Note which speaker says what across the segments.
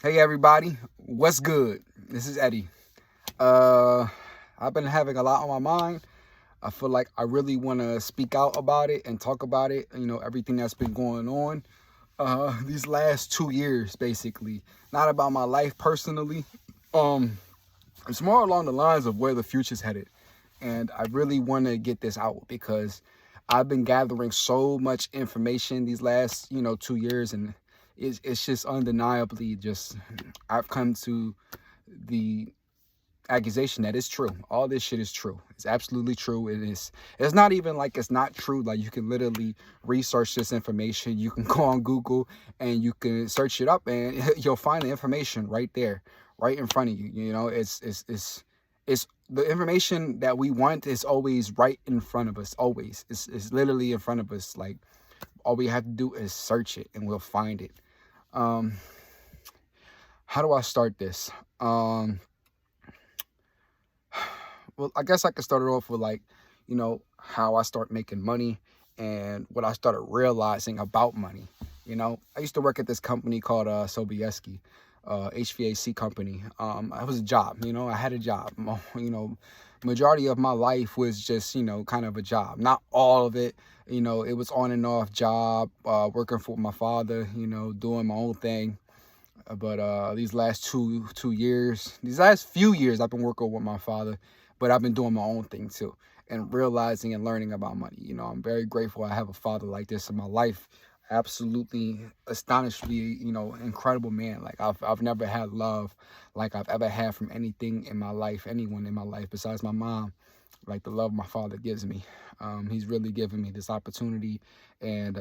Speaker 1: Hey everybody, what's good? This is Eddie. Uh, I've been having a lot on my mind. I feel like I really want to speak out about it and talk about it. Everything that's been going on these last 2 years, basically. Not about my life personally. Um, it's more along the lines of where the future's headed, and I really want to get this out because I've been gathering so much information these last 2 years, and it's just undeniably just I've come to the accusation that it's true. All this shit is true. It's absolutely true. It's not even like it's not true. Like, you can literally research this information. You can go on Google and you can search it up, and you'll find the information right there, right in front of you. It's the information that we want is always right in front of us. Always. It's literally in front of us. Like, all we have to do is search it and we'll find it. Um how do I start this? Well, I guess I could start it off with, like, how I start making money and what I started realizing about money. I used to work at this company called Sobieski, HVAC company. It was a job. I had a job. Majority of my life was just kind of a job. Not all of it. It was on and off job. Working for my father. Doing my own thing. But these last two years, these last few years, I've been working with my father, but I've been doing my own thing too, and realizing and learning about money. I'm very grateful I have a father like this in my life. Absolutely astonishingly, incredible man. Like, I've never had love like I've ever had from anything in my life, anyone in my life besides my mom. Like, the love my father gives me. He's really given me this opportunity, and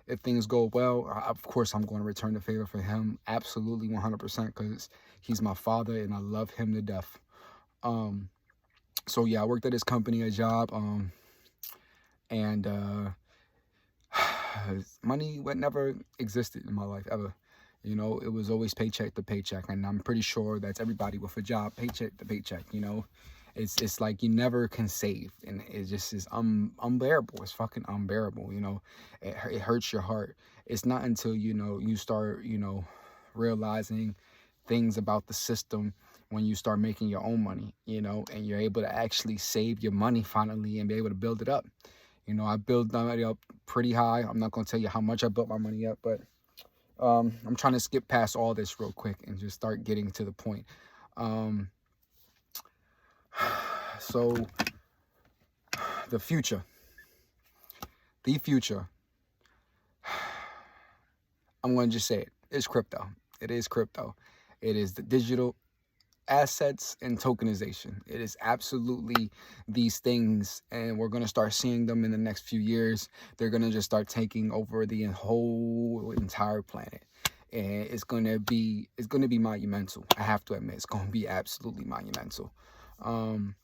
Speaker 1: if things go well, of course I'm going to return the favor for him. Absolutely 100%, because he's my father and I love him to death. Um, so yeah, I worked at this company, a job, and money what never existed in my life ever. It was always paycheck to paycheck, and I'm pretty sure that's everybody with a job, paycheck to paycheck. It's like you never can save, and it just is unbearable. It's fucking unbearable. It hurts your heart. It's not until you start realizing things about the system when you start making your own money, and you're able to actually save your money finally and be able to build it up. I built my money up pretty high. I'm not gonna tell you how much I built my money up, but I'm trying to skip past all this real quick and just start getting to the point. Um, so the future, the future. I'm gonna just say it. It's crypto. It is crypto. It is the digital assets and tokenization. It is absolutely these things, and we're going to start seeing them in the next few years. They're going to just start taking over the whole entire planet, and it's going to be monumental. I have to admit, it's going to be absolutely monumental. um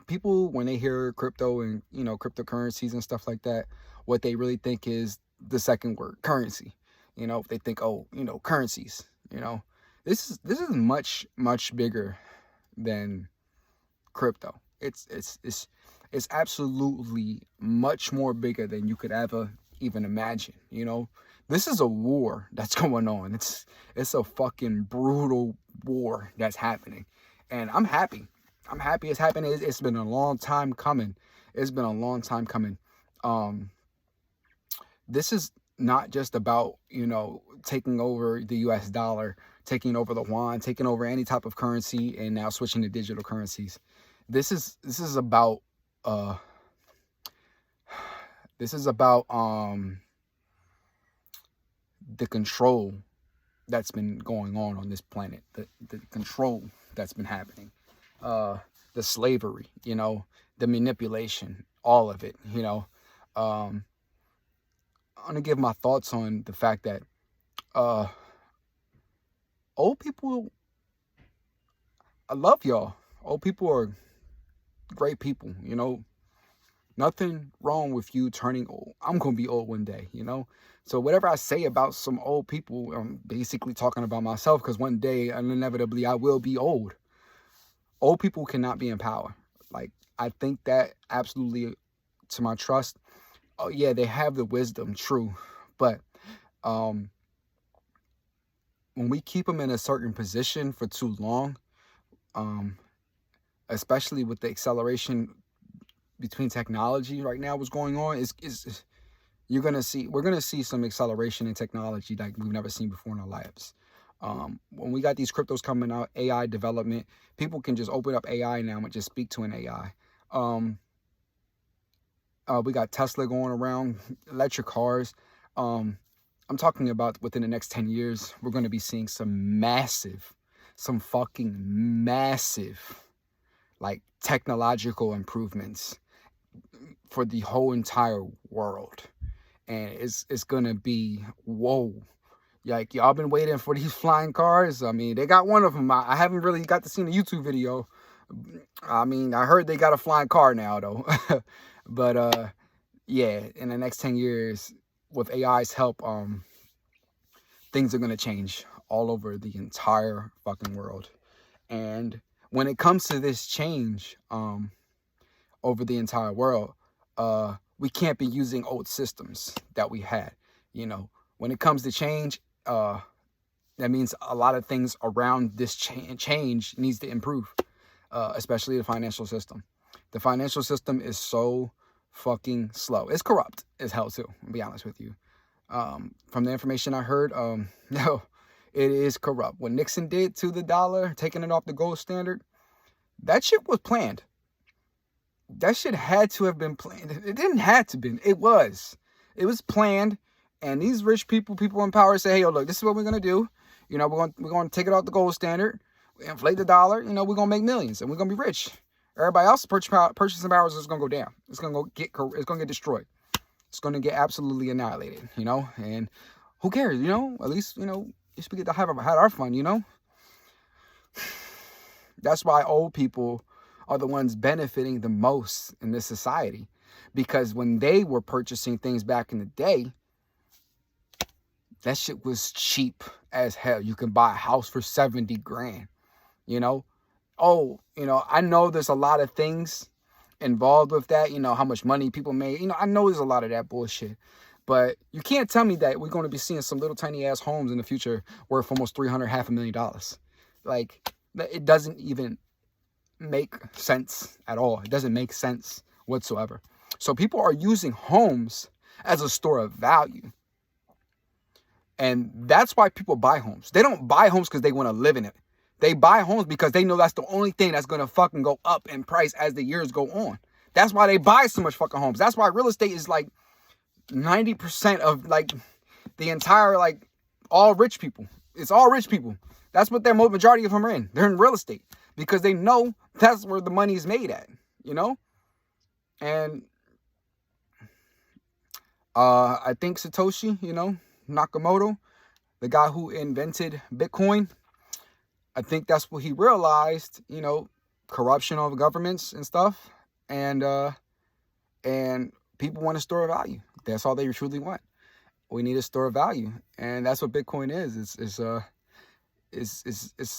Speaker 1: People, when they hear crypto and cryptocurrencies and stuff like that, what they really think is the second word, currency. They think, oh, currencies. This is much bigger than crypto. It's absolutely much more bigger than you could ever even imagine. This is a war that's going on. It's a fucking brutal war that's happening, and I'm happy. I'm happy it's happening. It's been a long time coming. It's been a long time coming. Um, this is not just about taking over the U.S. dollar, taking over the yuan, taking over any type of currency, and now switching to digital currencies. This is about uh this is about the control that's been going on this planet, the control that's been happening, uh the slavery, the manipulation, all of it. um I'm gonna give my thoughts on the fact that uh old people, I love y'all. Old people are great people. Nothing wrong with you turning old. I'm gonna be old one day. So whatever I say about some old people, I'm basically talking about myself, because one day, inevitably, I will be old. Old people cannot be in power. Like, I think that absolutely, to my trust. Oh yeah, they have the wisdom, true, but um when we keep them in a certain position for too long, especially with the acceleration between technology right now, what's going on is we're gonna see some acceleration in technology like we've never seen before in our lives. When we got these cryptos coming out, AI development, people can just open up AI now and just speak to an AI. We got Tesla going around, electric cars. I'm talking about within the next 10 years, we're going to be seeing some fucking massive, like, technological improvements for the whole entire world. And it's going to be, whoa. Like, y'all been waiting for these flying cars. I mean, they got one of them. I haven't really got to see the YouTube video. I mean, I heard they got a flying car now, though. But, yeah, in the next 10 years, with AI's help, things are going to change all over the entire fucking world. And when it comes to this change, over the entire world, we can't be using old systems that we had. You know, when it comes to change, that means a lot of things around this change needs to improve, especially the financial system. The financial system is so fucking slow. It's corrupt as hell too, to be honest with you. From the information I heard, no, it is corrupt. What Nixon did to the dollar, taking it off the gold standard, that shit was planned. That shit had to have been planned. It didn't have to be. It was planned. And these rich people in power say, hey, yo, look, this is what we're going to do. You know, we're going to take it off the gold standard, inflate the dollar. You know, we're going to make millions and we're going to be rich. Everybody else's purchasing powers is going to go down. It's going to get destroyed. It's going to get absolutely annihilated, you know. And who cares, you know? At least, you know, we get to have our fun, you know. That's why old people are the ones benefiting the most in this society. Because when they were purchasing things back in the day, that shit was cheap as hell. You can buy a house for 70 grand, you know? Oh, you know, I know there's a lot of things involved with that, you know, how much money people made. You know, I know there's a lot of that bullshit. But you can't tell me that we're going to be seeing some little tiny ass homes in the future worth almost $500,000. Like, it doesn't even make sense at all. It doesn't make sense whatsoever. So people are using homes as a store of value. And that's why people buy homes. They don't buy homes because they want to live in it. They buy homes because they know that's the only thing that's going to fucking go up in price as the years go on. That's why they buy so much fucking homes. That's why real estate is like 90% of like the entire, like, all rich people. It's all rich people. That's what their majority of them are in. They're in real estate because they know that's where the money is made at, you know? And I think Satoshi, you know, Nakamoto, the guy who invented Bitcoin, I think that's what he realized, you know, corruption of governments and stuff. And people want a store of value. That's all they truly want. We need a store of value. And that's what Bitcoin is. It's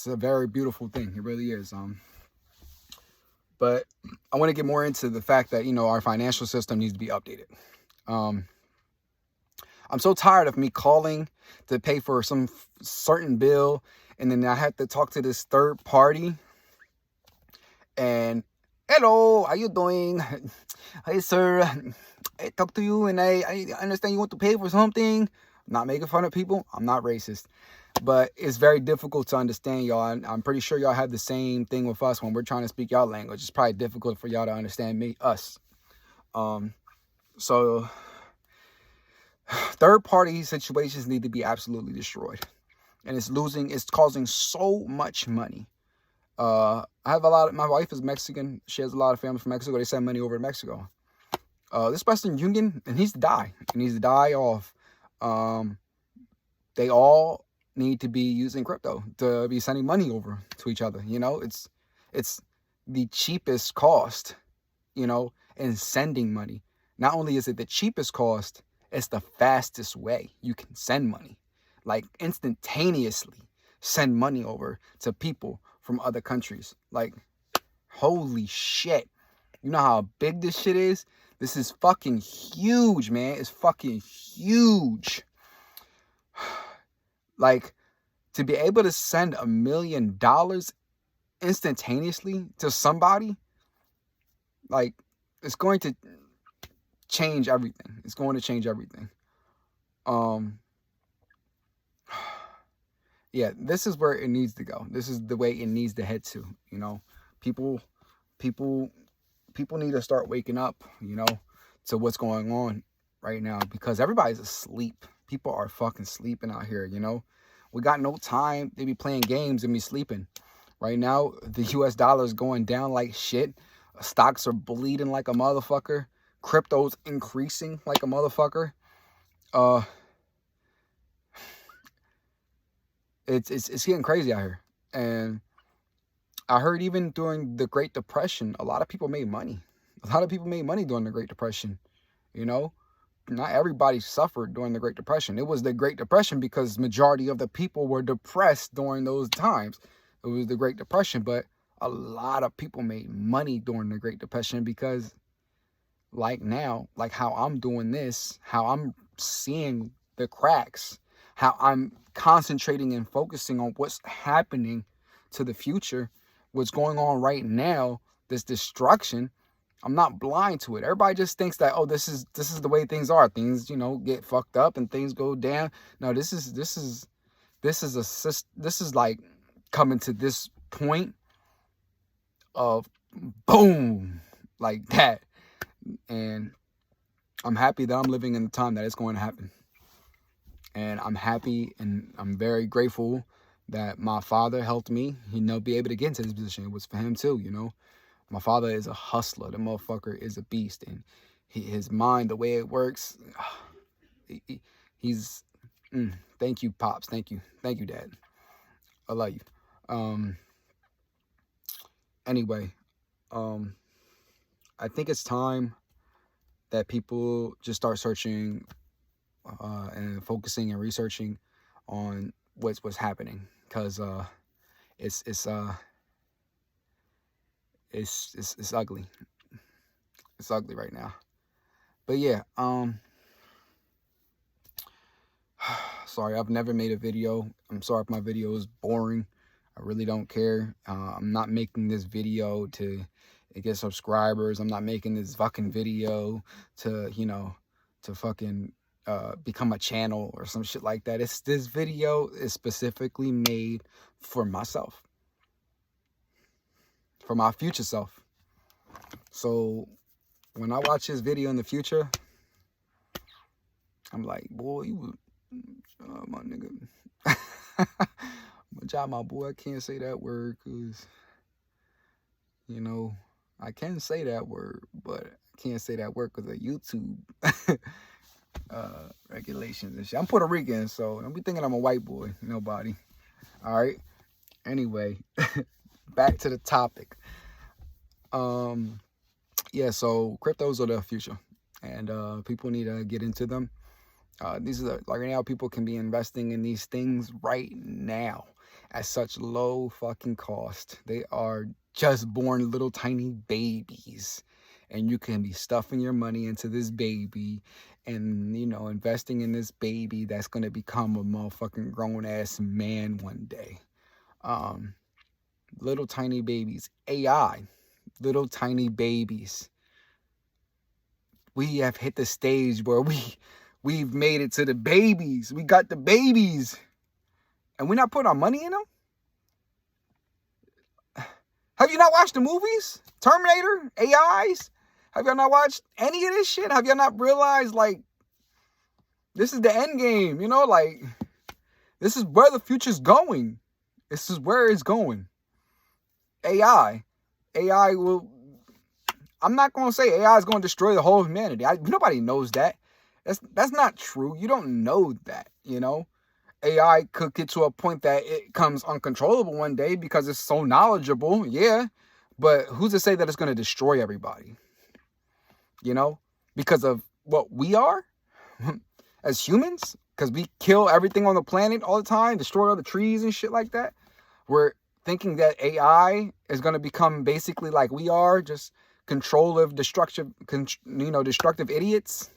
Speaker 1: a very beautiful thing. It really is. But I want to get more into the fact that, you know, our financial system needs to be updated. I'm so tired of me calling to pay for some certain bill, and then I have to talk to this third party. And, hello, how you doing? Hey, sir, I talk to you, and I understand you want to pay for something. I'm not making fun of people. I'm not racist. But it's very difficult to understand y'all. I'm pretty sure y'all have the same thing with us when we're trying to speak y'all language. It's probably difficult for y'all to understand us. So third party situations need to be absolutely destroyed. And it's causing so much money. I have my wife is Mexican. She has a lot of family from Mexico. They send money over to Mexico. This Western Union, it needs to die. It needs to die off. They all need to be using crypto to be sending money over to each other. You know, it's the cheapest cost, you know, in sending money. Not only is it the cheapest cost, it's the fastest way you can send money. Like, instantaneously send money over to people from other countries. Like, holy shit. You know how big this shit is? This is fucking huge, man. It's fucking huge. Like, to be able to send $1 million instantaneously to somebody, like, it's going to change everything. It's going to change everything. Yeah, this is where it needs to go. This is the way it needs to head to. You know, people need to start waking up, you know, to what's going on right now, because everybody's asleep. People are fucking sleeping out here, you know. We got no time. They be playing games and be sleeping. Right now, the US dollar is going down like shit. Stocks are bleeding like a motherfucker. Crypto's increasing like a motherfucker. It's getting crazy out here. And I heard even during the Great Depression, a lot of people made money. A lot of people made money during the Great Depression. You know, not everybody suffered during the Great Depression. It was the Great Depression because majority of the people were depressed during those times. It was the Great Depression, but a lot of people made money during the Great Depression because, like now, like how I'm doing this, how I'm seeing the cracks, how I'm concentrating and focusing on what's happening to the future, what's going on right now, this destruction. I'm not blind to it. Everybody just thinks that, oh, this is the way things are. Things, you know, get fucked up and things go down. No, this is like coming to this point of boom, like that. And I'm happy that I'm living in the time that it's going to happen. And I'm happy and I'm very grateful that my father helped me, you know, be able to get into this position. It was for him too, you know. My father is a hustler. The motherfucker is a beast. And his mind, the way it works, he's... thank you, Pops. Thank you. Thank you, Dad. I love you. Anyway, I think it's time that people just start searching and focusing and researching on what's happening, because it's ugly. It's ugly right now. But yeah, sorry, I've never made a video. I'm sorry if my video is boring. I really don't care. I'm not making this video to get subscribers. I'm not making this fucking video to, you know, to fucking become a channel or some shit like that. This video is specifically made for myself, for my future self. So when I watch this video in the future, I'm like, boy, you my nigga. Good job, my boy. I can't say that word because, you know, I can say that word, but I can't say that word because of YouTube regulations and shit. I'm Puerto Rican, so don't be thinking I'm a white boy. Nobody. All right. Anyway, back to the topic. Yeah, so cryptos are the future, and people need to get into them. These are like right now, people can be investing in these things right now at such low fucking cost. They are just born little tiny babies, and you can be stuffing your money into this baby and, you know, investing in this baby that's going to become a motherfucking grown ass man one day. Little tiny babies. AI. Little tiny babies. We have hit the stage where we've made it to the babies. We got the babies. And we're not putting our money in them? Have you not watched the movies? Terminator? AIs? Have y'all not watched any of this shit? Have y'all not realized, like, this is the end game, you know? Like, this is where the future's going. This is where it's going. AI will... I'm not going to say AI is going to destroy the whole humanity. Nobody knows that. That's not true. You don't know that, you know? AI could get to a point that it becomes uncontrollable one day because it's so knowledgeable, yeah. But who's to say that it's going to destroy everybody? You know? Because of what we are as humans? Because we kill everything on the planet all the time, destroy all the trees and shit like that. We're thinking that AI is going to become basically like we are, just destructive idiots.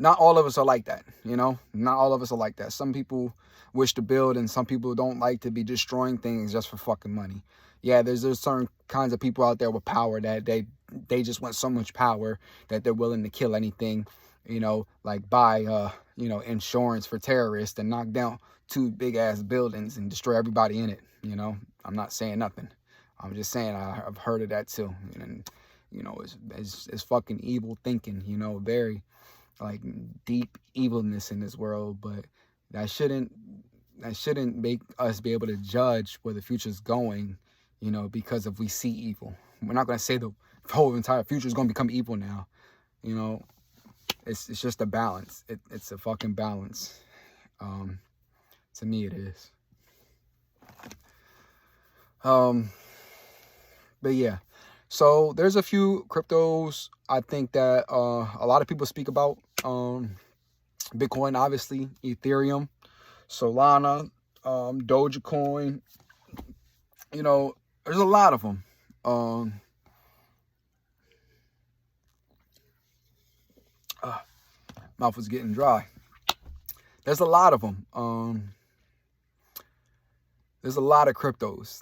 Speaker 1: not all of us are like that, you know? Not all of us are like that. Some people wish to build, and some people don't like to be destroying things just for fucking money. Yeah, there's certain kinds of people out there with power that they just want so much power that they're willing to kill anything, you know, like buy you know, insurance for terrorists and knock down 2 big ass buildings and destroy everybody in it, you know? I'm not saying nothing. I'm just saying I've heard of that too. And you know, it's fucking evil thinking, you know, very like deep evilness in this world, but that shouldn't make us be able to judge where the future's going, you know, because if we see evil. We're not going to say the whole entire future is going to become evil now, you know. It's just a balance. It's a fucking balance. To me it is. But yeah, so there's a few cryptos I think that a lot of people speak about. Bitcoin, obviously, Ethereum, Solana, Dogecoin. You know, there's a lot of them. Mouth was getting dry. There's a lot of them. There's a lot of cryptos.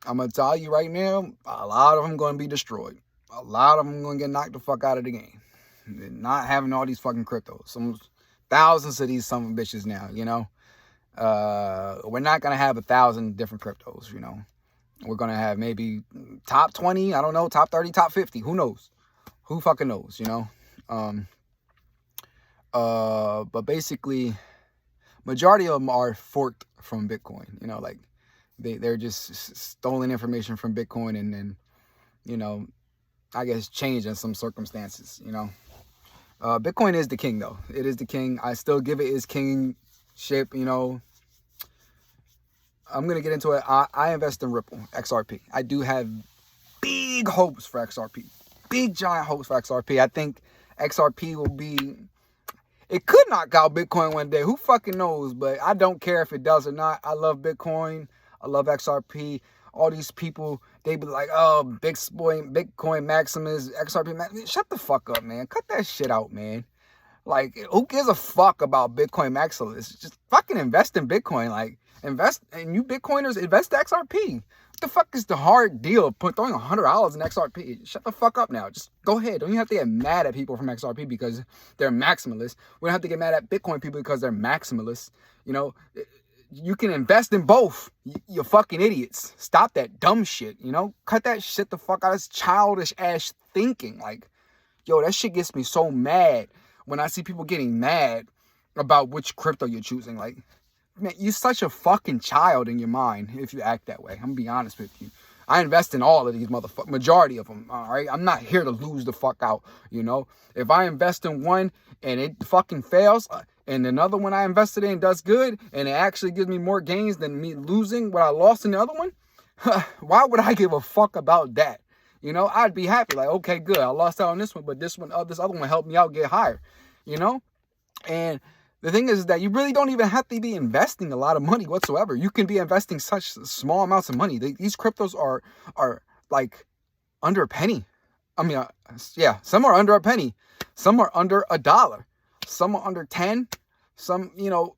Speaker 1: I'm going to tell you right now, a lot of them going to be destroyed. A lot of them going to get knocked the fuck out of the game. Not having all these fucking cryptos. Some thousands of these son of bitches now, you know. We're not going to have 1,000 different cryptos, you know. We're going to have maybe top 20, I don't know, top 30, top 50. Who knows? Who fucking knows, you know? But basically, majority of them are forked from Bitcoin, you know, like they're just stolen information from Bitcoin and then, you know, I guess changed in some circumstances, you know. Bitcoin is the king, though. It is the king. I still give it its kingship, you know. I'm going to get into it. I invest in Ripple, XRP. I do have big hopes for XRP. Big, giant hopes for XRP. I think XRP will be... It could knock out Bitcoin one day. Who fucking knows? But I don't care if it does or not. I love Bitcoin. I love XRP. All these people, they be like, oh, Bitcoin Maximus, XRP Maximus. Shut the fuck up, man. Cut that shit out, man. Like, who gives a fuck about Bitcoin Maximus? Just fucking invest in Bitcoin. Like, invest, and you Bitcoiners, invest in XRP. What the fuck is the hard deal of throwing $100 in XRP? Shut the fuck up now. Just go ahead. Don't you have to get mad at people from XRP because they're maximalists. We don't have to get mad at Bitcoin people because they're maximalists. You know, you can invest in both. You fucking idiots. Stop that dumb shit, you know? Cut that shit the fuck out. It's childish ass thinking. Like, yo, that shit gets me so mad when I see people getting mad about which crypto you're choosing. Like, man, you're such a fucking child in your mind if you act that way. I'm gonna be honest with you. I invest in all of these motherfuckers, majority of them, all right? I'm not here to lose the fuck out, you know? If I invest in one and it fucking fails, and another one I invested in does good, and it actually gives me more gains than me losing what I lost in the other one, why would I give a fuck about that? You know, I'd be happy, like, okay, good, I lost out on this one, but this other one helped me out get higher, you know? And the thing is that you really don't even have to be investing a lot of money whatsoever. You can be investing such small amounts of money. These cryptos are like under a penny. I mean, yeah, some are under a penny. Some are under $1. Some are under 10. Some, you know,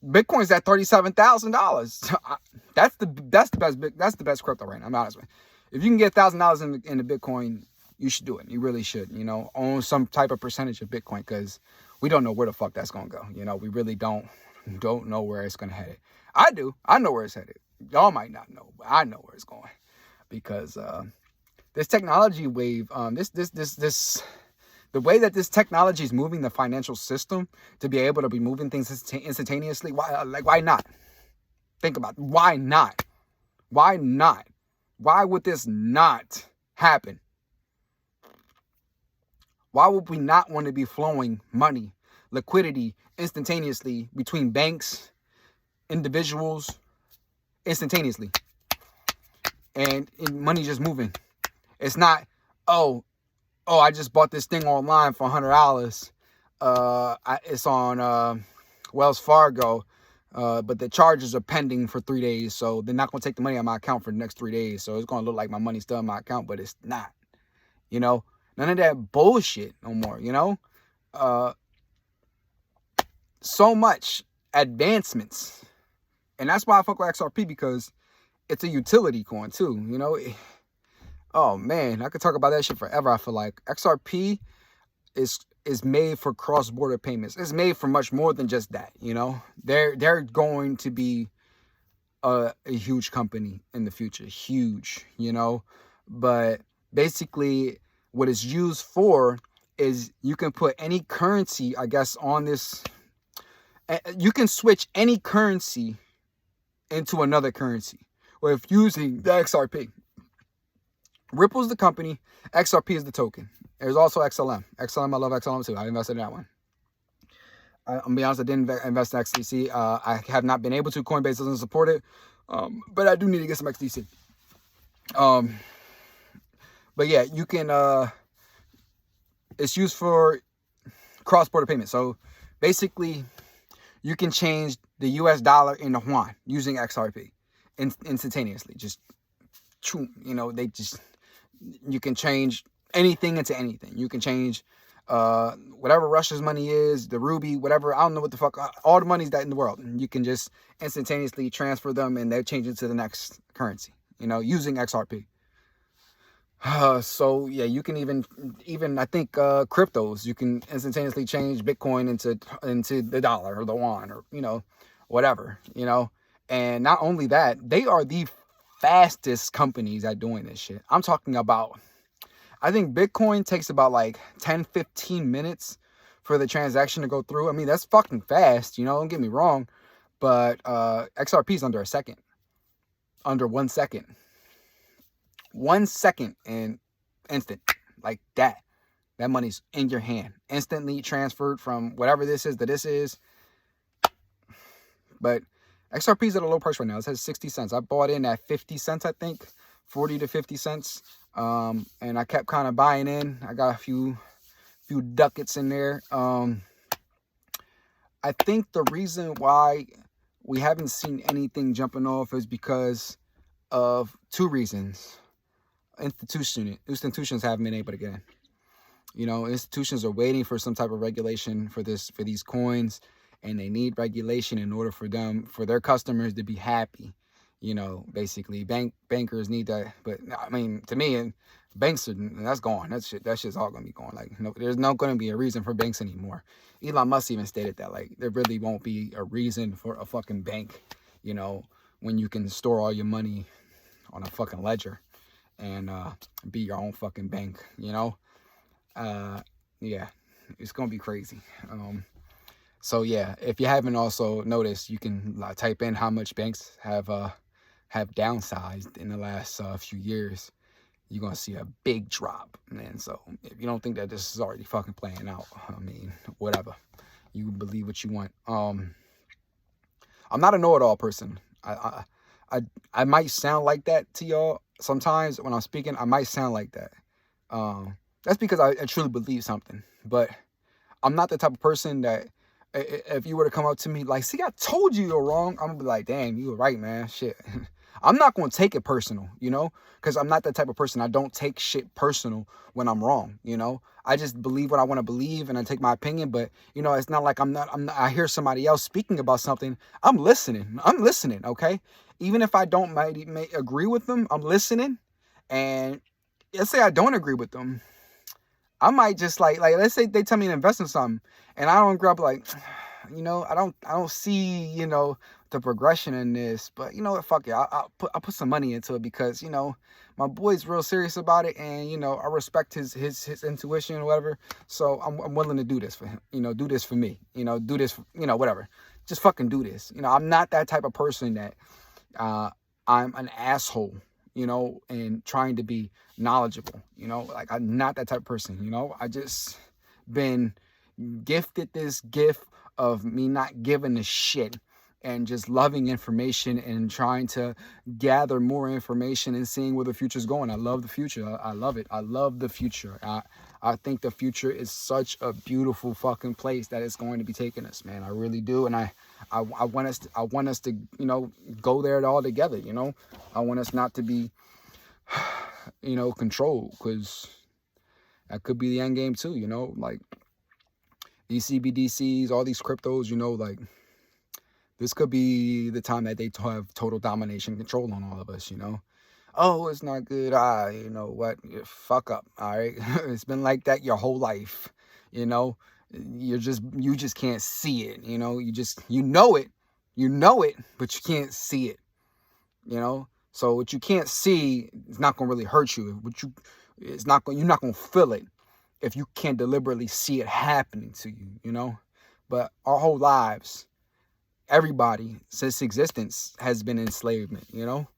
Speaker 1: Bitcoin's at $37,000. That's the best crypto right now. I'm honest with you. If you can get $1,000 in the Bitcoin, you should do it. You really should. You know, own some type of percentage of Bitcoin because we don't know where the fuck that's gonna go. You know, we really don't know where it's gonna head. I do. I know where it's headed. Y'all might not know, but I know where it's going because this technology wave, the way that this technology is moving the financial system to be able to be moving things instantaneously. Why not? Think about it. Why not? Why not? Why would this not happen? Why would we not want to be flowing money, liquidity instantaneously between banks, individuals, instantaneously? And money just moving. It's not, oh, I just bought this thing online for $100. It's on Wells Fargo, but the charges are pending for 3 days. So they're not going to take the money out of my account for the next 3 days. So it's going to look like my money's still in my account, but it's not, you know? None of that bullshit no more, you know? so much advancements. And that's why I fuck with XRP, because it's a utility coin too, you know. Oh man, I could talk about that shit forever. I feel like XRP is made for cross-border payments. It's made for much more than just that, you know. They're going to be a huge company in the future, huge, you know. But basically what it's used for is you can put any currency, I guess, on this. You can switch any currency into another currency with using the XRP. Ripple's the company, XRP is the token. There's also XLM. XLM, I love XLM too. I invested in that one. I'm gonna be honest, I didn't invest in XDC. I have not been able to. Coinbase doesn't support it, but I do need to get some XDC. But yeah, you can. It's used for cross-border payments. So basically, you can change the US dollar into yuan using XRP instantaneously. Just, you know, you can change anything into anything. You can change whatever Russia's money is, the ruby, whatever. I don't know what the fuck. All the money's that in the world. You can just instantaneously transfer them and they change it to the next currency, you know, using XRP. So yeah, you can even I think cryptos, you can instantaneously change Bitcoin into the dollar or the yuan or, you know, whatever, you know. And not only that, they are the fastest companies at doing this shit. I'm talking about, I think Bitcoin takes about like 10-15 minutes for the transaction to go through. I mean, that's fucking fast, you know, don't get me wrong, but XRP is under a second, under 1 second. 1 second and instant, like that. That money's in your hand, instantly transferred from whatever this is to this is. But XRP is at a low price right now. It says 60 cents. I bought in at 50 cents, I think, 40 to 50 cents. And I kept kind of buying in. I got a few ducats in there. I think the reason why we haven't seen anything jumping off is because of 2 reasons. Institutions haven't been able to get in. You know, institutions are waiting for some type of regulation for these coins, and they need regulation in order for their customers to be happy. You know, basically bankers need that. But I mean, to me, banks that's gone. That shit's all gonna be gone. Like, no, there's not gonna be a reason for banks anymore. Elon Musk even stated that, like, there really won't be a reason for a fucking bank, you know, when you can store all your money on a fucking ledger and be your own fucking bank, you know. Yeah, it's gonna be crazy. So yeah, if you haven't also noticed, you can type in how much banks have downsized in the last few years. You're gonna see a big drop, man. So if you don't think that this is already fucking playing out, I mean, whatever, you believe what you want. I'm not a know-it-all person. I might sound like that to y'all sometimes when I'm speaking. I might sound like that. That's because I truly believe something, but I'm not the type of person that, if you were to come up to me like, see, I told you you're wrong, I'm gonna be like, damn, you were right, man. Shit. I'm not gonna take it personal, you know, because I'm not that type of person. I don't take shit personal when I'm wrong, you know. I just believe what I want to believe, and I take my opinion. But you know, it's not like I'm not. I hear somebody else speaking about something. I'm listening. Okay, even if I don't may agree with them, I'm listening. And let's say I don't agree with them, I might just like let's say they tell me to invest in something, and I don't grow up like, you know, I don't see, you know, the progression in this. But you know what, fuck it, I'll put some money into it because, you know, my boy's real serious about it, and you know, I respect his intuition or whatever. So I'm willing to do this for him, you know, do this for me, you know, do this, you know, whatever, just fucking do this. You know, I'm not that type of person that I'm an asshole, you know, and trying to be knowledgeable, you know, like I'm not that type of person, you know. I just been gifted this gift of me not giving a shit and just loving information and trying to gather more information and seeing where the future's going. I love the future. I love it. I love the future. I think the future is such a beautiful fucking place that it's going to be taking us, man. I really do. And I want us to, you know, go there all together, you know. I want us not to be, you know, controlled, because that could be the end game too, you know. Like, these CBDCs, all these cryptos, you know, like, this could be the time that they have total domination control on all of us, you know. Oh, it's not good. You know what? Fuck up. All right. It's been like that your whole life. You know, you just can't see it. You know, you know it, but you can't see it. You know, so what you can't see is not gonna really hurt you. You're not gonna feel it if you can't deliberately see it happening to you. You know, but our whole lives, everybody since existence has been enslavement. You know.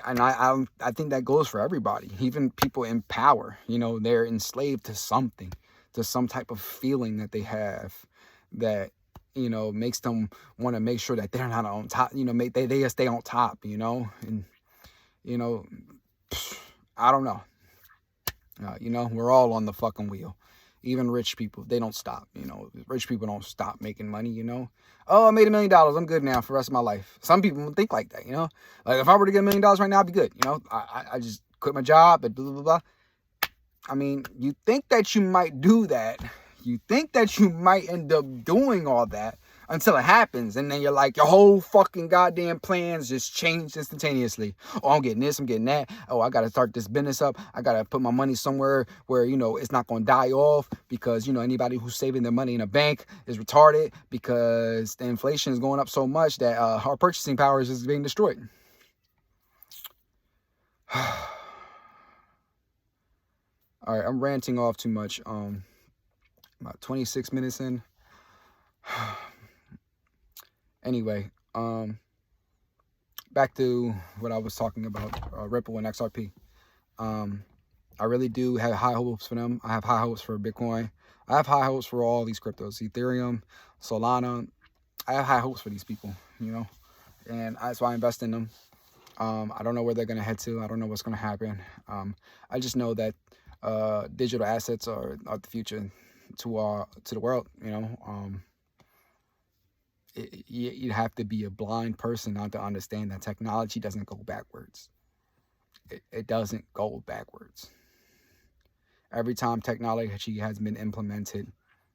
Speaker 1: And I think that goes for everybody, even people in power. You know, they're enslaved to something, to some type of feeling that they have that, you know, makes them want to make sure that they're not on top. You know, they stay on top. You know, and you know, I don't know. You know, we're all on the fucking wheel. Even rich people, they don't stop. You know, rich people don't stop making money, you know. Oh, I made $1 million. I'm good now for the rest of my life. Some people think like that, you know. Like, if I were to get $1 million right now, I'd be good. You know, I just quit my job and blah, blah, blah. I mean, you think that you might do that. You think that you might end up doing all that until it happens. And then you're like, your whole fucking goddamn plans just changed instantaneously. Oh, I'm getting this, I'm getting that. Oh, I got to start this business up. I got to put my money somewhere where, you know, it's not going to die off because, you know, anybody who's saving their money in a bank is retarded because the inflation is going up so much that our purchasing power is just being destroyed. All right, I'm ranting off too much. About 26 minutes in. Anyway, back to what I was talking about, Ripple and XRP. I really do have high hopes for them. I have high hopes for Bitcoin. I have high hopes for all these cryptos, Ethereum, Solana. I have high hopes for these people, you know, and that's why I invest in them. I don't know where they're going to head to. I don't know what's going to happen. I just know that digital assets are the future to the world, you know. You have to be a blind person not to understand that technology doesn't go backwards. It doesn't go backwards. Every time technology has been implemented,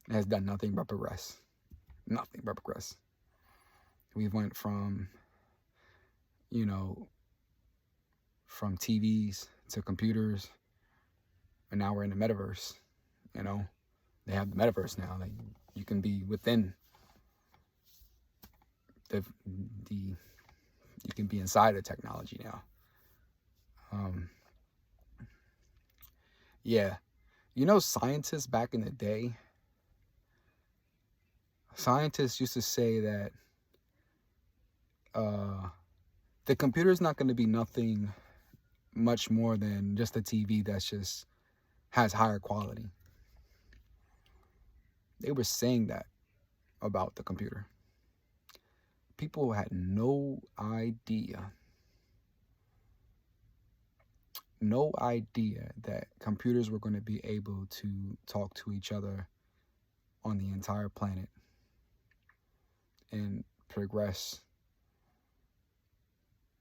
Speaker 1: it has done nothing but progress. Nothing but progress. We went from, you know, from TVs to computers, and now we're in the metaverse. You know, they have the metaverse now. Like, you can be within you can be inside of technology now. Yeah, you know, scientists back in the day, scientists used to say that the computer is not going to be nothing much more than just a TV that's just has higher quality. They were saying that about the computer. People had no idea that computers were going to be able to talk to each other on the entire planet and progress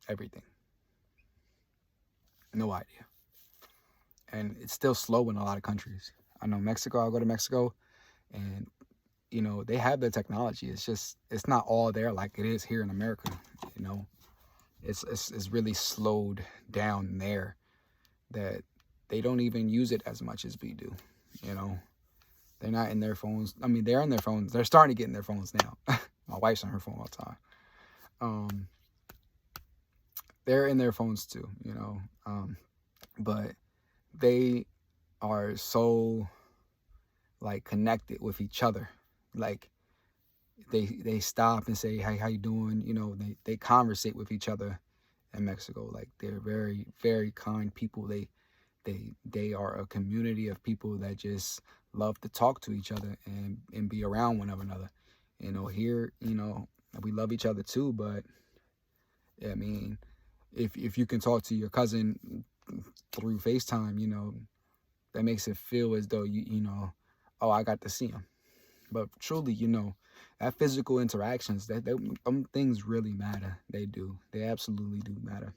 Speaker 1: everything. No idea. And it's still slow in a lot of countries. I know Mexico, I go to Mexico, and you know, they have the technology. It's not all there like it is here in America. You know, it's really slowed down there, that they don't even use it as much as we do. You know, they're not in their phones. I mean, they're in their phones. They're starting to get in their phones now. My wife's on her phone all the time. They're in their phones too, you know, but they are so like connected with each other. Like, they stop and say, hey, how you doing? You know, they conversate with each other in Mexico. Like, they're very, very kind people. They are a community of people that just love to talk to each other and be around one another. You know, here, you know, we love each other too, but I mean, if you can talk to your cousin through FaceTime, you know, that makes it feel as though you know, oh, I got to see him. But truly, you know, that physical interactions, that things really matter. They do. They absolutely do matter,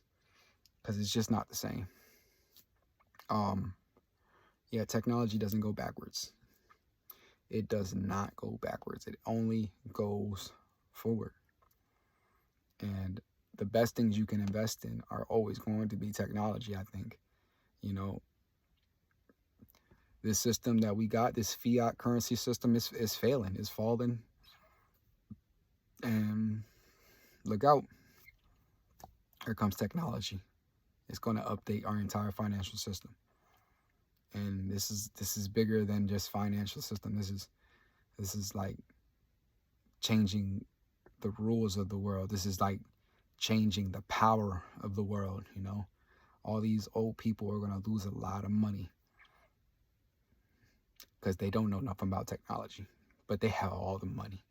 Speaker 1: because it's just not the same. Yeah, technology doesn't go backwards. It does not go backwards. It only goes forward. And the best things you can invest in are always going to be technology, I think. You know, this system that we got, this fiat currency system is failing, is falling. And look out. Here comes technology. It's going to update our entire financial system. And this is bigger than just financial system. This is like changing the rules of the world. This is like changing the power of the world, you know. All these old people are going to lose a lot of money because they don't know nothing about technology, but they have all the money.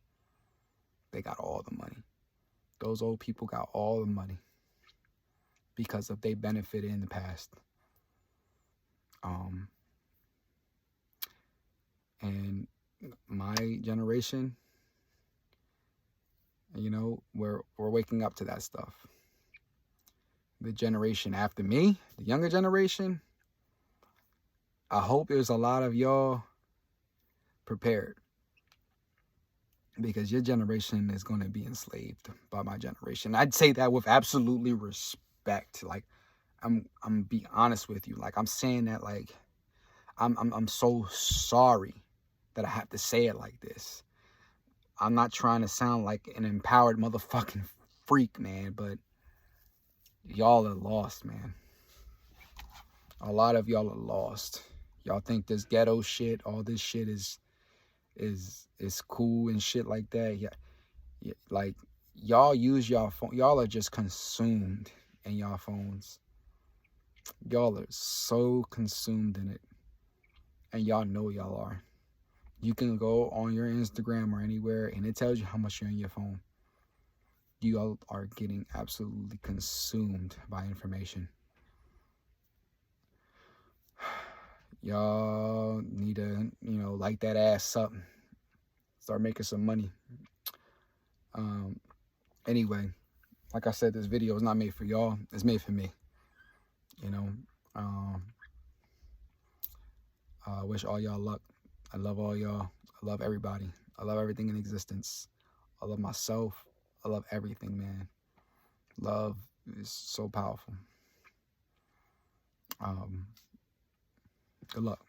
Speaker 1: They got all the money. Those old people got all the money because of they benefited in the past. And my generation, you know, we're waking up to that stuff. The generation after me, the younger generation, I hope there's a lot of y'all prepared, because your generation is going to be enslaved by my generation. I'd say that with absolutely respect. Like, I'm be honest with you. Like, I'm saying that like I'm so sorry that I have to say it like this. I'm not trying to sound like an empowered motherfucking freak, man, but y'all are lost, man. A lot of y'all are lost. Y'all think this ghetto shit, all this shit is cool and shit like that. Yeah, like, y'all use y'all phone. Y'all are just consumed in y'all phones. Y'all are so consumed in it, and y'all know y'all are. You can go on your Instagram or anywhere, and it tells you how much you're on your phone. You all are getting absolutely consumed by information. Y'all need to, you know, light that ass up. Start making some money. Anyway, like I said, this video is not made for y'all. It's made for me. You know, I wish all y'all luck. I love all y'all. I love everybody. I love everything in existence. I love myself. I love everything, man. Love is so powerful. Good luck.